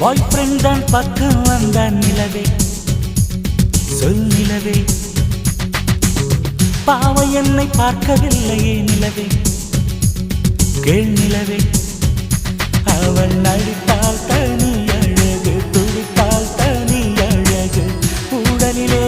பாய் friend தான் பக்கம் வந்தான் நிலவே சொல் நிலவே பாவை என்னை பார்க்கவில்லையே நிலவே கேள் நிலவே அவள் நடித்தால் தனி அழகு துடித்தால் தனி அழகு உடலிலே